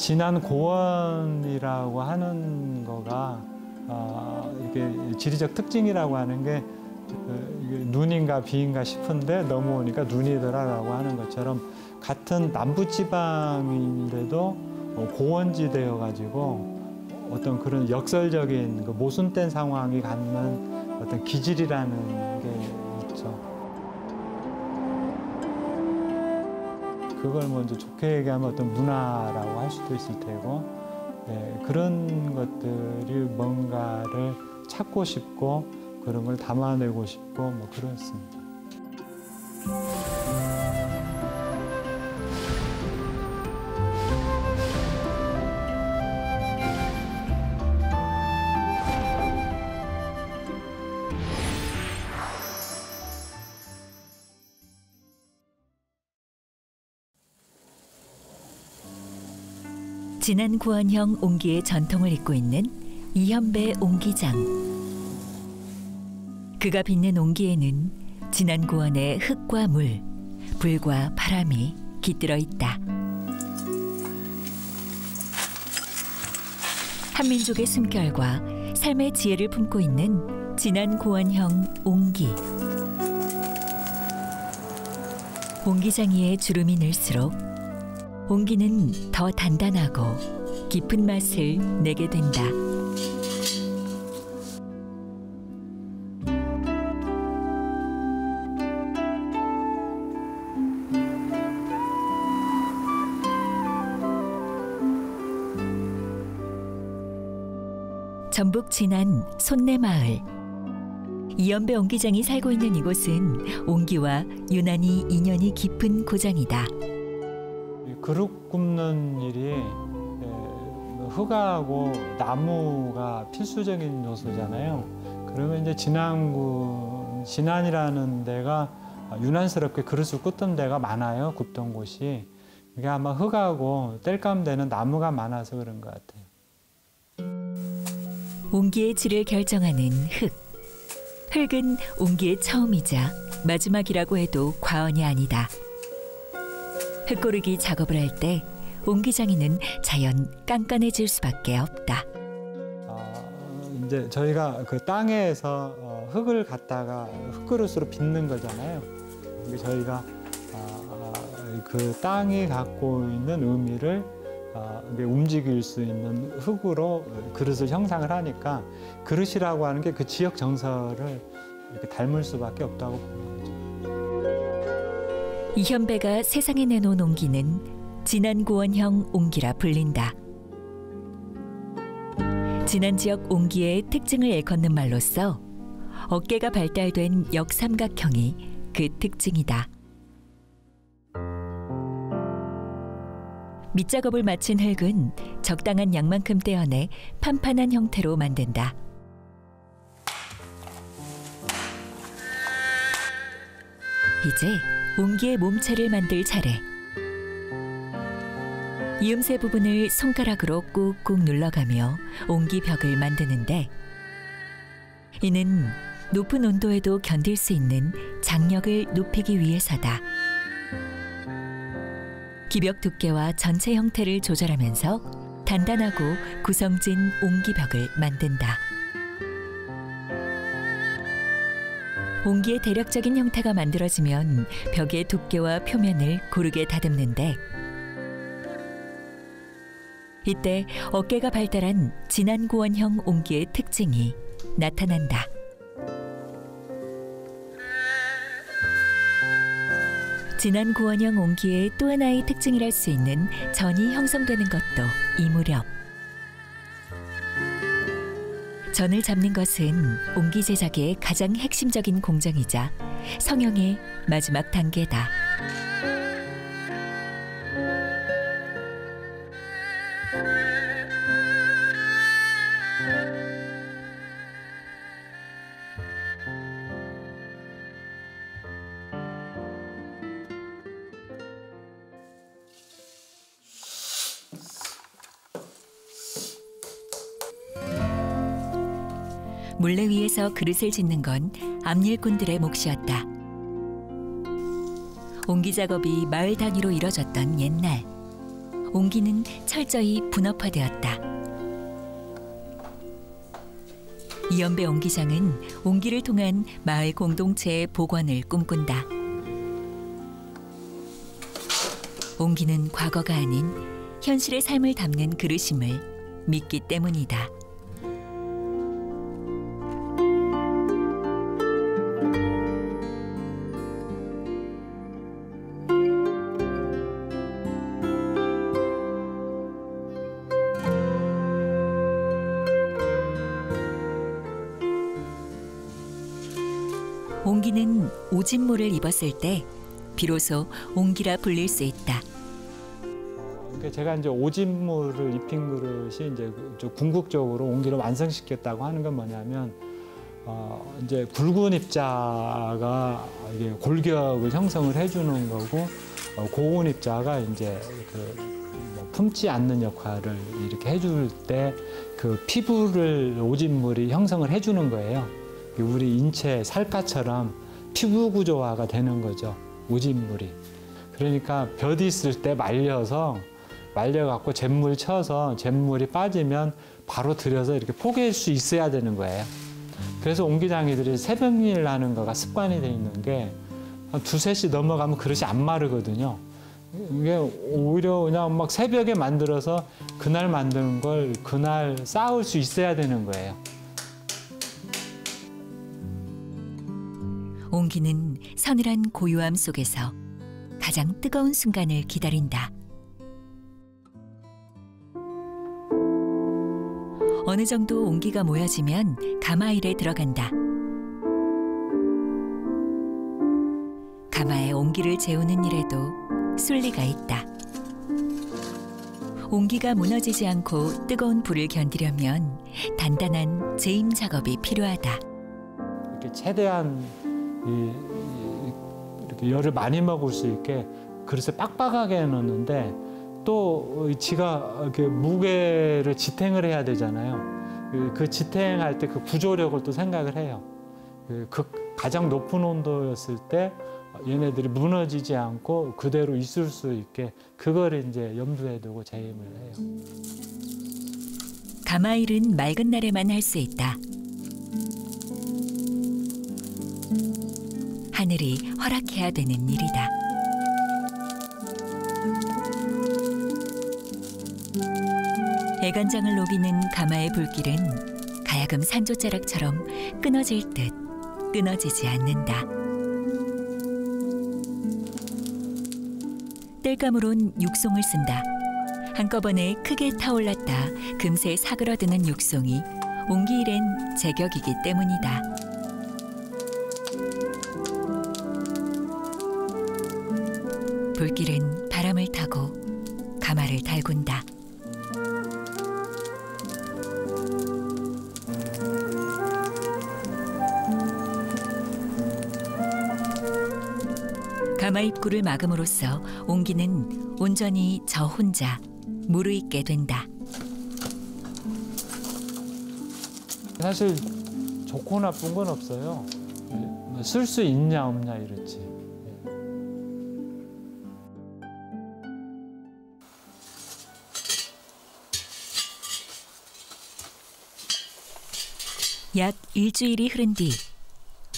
진안 고원이라고 하는 거가 이게 지리적 특징이라고 하는 게 이게 눈인가 비인가 싶은데 넘어오니까 눈이더라라고 하는 것처럼 같은 남부지방인데도 고원지대여 가지고 어떤 그런 역설적인 그 모순된 상황이 갖는 어떤 기질이라는 게 있죠. 그걸 먼저 좋게 얘기하면 어떤 문화라고 할 수도 있을 테고, 네, 그런 것들이 뭔가를 찾고 싶고 그런 걸 담아내고 싶고 뭐 그렇습니다. 진안 고원형 옹기의 전통을 잇고 있는 이현배 옹기장. 그가 빚는 옹기에는 진안 고원의 흙과 물, 불과 바람이 깃들어 있다. 한민족의 숨결과 삶의 지혜를 품고 있는 진안 고원형 옹기. 옹기장이의 주름이 늘수록 옹기는 더 단단하고 깊은 맛을 내게 된다. 전북 진안 손내마을. 이현배 옹기장이 살고 있는 이곳은 옹기와 유난히 인연이 깊은 고장이다. 그릇 굽는 일이 흙하고 나무가 필수적인 요소잖아요. 그러면 이제 진안이라는 데가 유난스럽게 그릇을 굽던 데가 많아요. 굽던 곳이. 이게 아마 흙하고 땔감되는 나무가 많아서 그런 것 같아요. 옹기의 질을 결정하는 흙. 흙은 옹기의 처음이자 마지막이라고 해도 과언이 아니다. 흙고르기 작업을 할 때 옹기장이는 자연 깐깐해질 수밖에 없다. 이제 저희가 그 땅에서 흙을 갖다가 흙그릇으로 빚는 거잖아요. 저희가 그 땅이 갖고 있는 의미를 움직일 수 있는 흙으로 그릇을 형상을 하니까 그릇이라고 하는 게 그 지역 정서를 이렇게 닮을 수밖에 없다고 보는 거죠. 이현배가 세상에 내놓은 옹기는 진안 고원형 옹기라 불린다. 진안 지역 옹기의 특징을 일컫는 말로써 어깨가 발달된 역삼각형이 그 특징이다. 밑작업을 마친 흙은 적당한 양만큼 떼어내 판판한 형태로 만든다. 이제 옹기의 몸체를 만들 차례. 이음새 부분을 손가락으로 꾹꾹 눌러가며 옹기 벽을 만드는데, 이는 높은 온도에도 견딜 수 있는 장력을 높이기 위해서다. 기벽 두께와 전체 형태를 조절하면서 단단하고 구성진 옹기벽을 만든다. 옹기의 대략적인 형태가 만들어지면 벽의 두께와 표면을 고르게 다듬는데, 이때 어깨가 발달한 진안 고원형 옹기의 특징이 나타난다. 진안 고원형 옹기의 또 하나의 특징이랄 수 있는 전이 형성되는 것도 이 무렵. 전을 잡는 것은 옹기 제작의 가장 핵심적인 공정이자 성형의 마지막 단계다. 물레 위에서 그릇을 짓는 건 앞일꾼들의 몫이었다. 옹기 작업이 마을 단위로 이뤄졌던 옛날, 옹기는 철저히 분업화되었다. 이연배 옹기장은 옹기를 통한 마을 공동체의 복원을 꿈꾼다. 옹기는 과거가 아닌 현실의 삶을 담는 그릇임을 믿기 때문이다. 옹기는 오진모를 입었을 때 비로소 옹기라 불릴 수 있다. 제가 이제 오진무를 입힌 그릇이 이제 좀 궁극적으로 옹기를 완성시켰다고 하는 건 뭐냐면, 이제 굵은 입자가 이게 골격을 형성을 해주는 거고, 고운 입자가 이제 뭐 품지 않는 역할을 이렇게 해줄 때 그 피부를 오진물이 형성을 해주는 거예요. 우리 인체 살갗처럼 피부 구조화가 되는 거죠, 오진물이. 그러니까 볕이 있을 때 말려갖고 잿물 쳐서 잿물이 빠지면 바로 들여서 이렇게 포개일 수 있어야 되는 거예요. 그래서 옹기장이들이 새벽일 하는 거가 습관이 돼 있는 게 한 2~3시 넘어가면 그릇이 안 마르거든요. 이게 오히려 그냥 막 새벽에 만들어서 그날 만드는 걸 그날 쌓을 수 있어야 되는 거예요. 옹기는 서늘한 고요함 속에서 가장 뜨거운 순간을 기다린다. 어느 정도 옹기가 모여지면 가마일에 들어간다. 가마에 옹기를 재우는 일에도 순리가 있다. 옹기가 무너지지 않고 뜨거운 불을 견디려면 단단한 재임 작업이 필요하다. 이렇게 최대한 이렇게 열을 많이 먹을 수 있게 그릇을 빡빡하게 넣는데, 또 지가 이렇게 무게를 지탱을 해야 되잖아요. 그 지탱할 때 그 구조력을 또 생각을 해요. 가장 높은 온도였을 때 얘네들이 무너지지 않고 그대로 있을 수 있게 그걸 이제 염두에 두고 재임을 해요. 가마일은 맑은 날에만 할 수 있다. 하늘이 허락해야 되는 일이다. 애간장을 녹이는 가마의 불길은 가야금 산조자락처럼 끊어질 듯 끊어지지 않는다. 땔감으론 육송을 쓴다. 한꺼번에 크게 타올랐다 금세 사그러드는 육송이 옹기일엔 제격이기 때문이다. 불길은 바람을 타고 가마를 달군다. 가마 입구를 막음으로써 옹기는 온전히 저 혼자 무르익게 된다. 사실 좋고 나쁜 건 없어요. 쓸 수 있냐 없냐 이렇지. 약 일주일이 흐른 뒤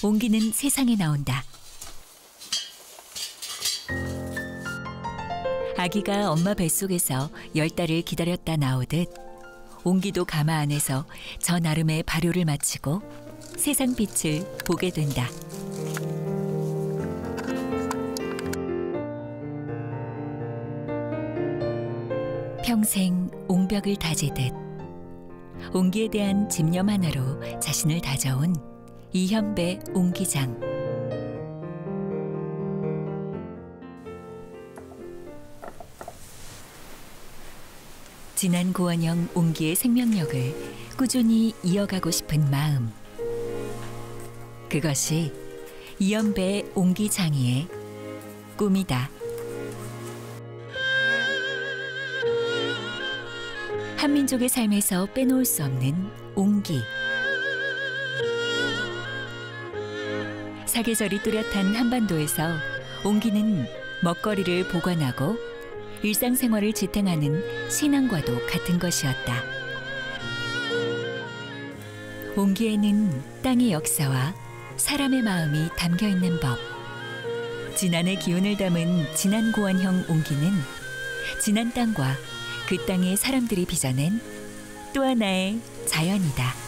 옹기는 세상에 나온다. 아기가 엄마 뱃속에서 10달을 기다렸다 나오듯 옹기도 가마 안에서 저 나름의 발효를 마치고 세상 빛을 보게 된다. 평생 옹벽을 다지듯 옹기에 대한 집념 하나로 자신을 다져온 이현배 옹기장. 진한 고원형 옹기의 생명력을 꾸준히 이어가고 싶은 마음. 그것이 이연배 옹기장이의 꿈이다. 한민족의 삶에서 빼놓을 수 없는 옹기. 사계절이 뚜렷한 한반도에서 옹기는 먹거리를 보관하고 일상생활을 지탱하는 신앙과도 같은 것이었다. 옹기에는 땅의 역사와 사람의 마음이 담겨 있는 법. 진안의 기운을 담은 진안고원형 옹기는 진안 땅과 그 땅의 사람들이 빚어낸 또 하나의 자연이다.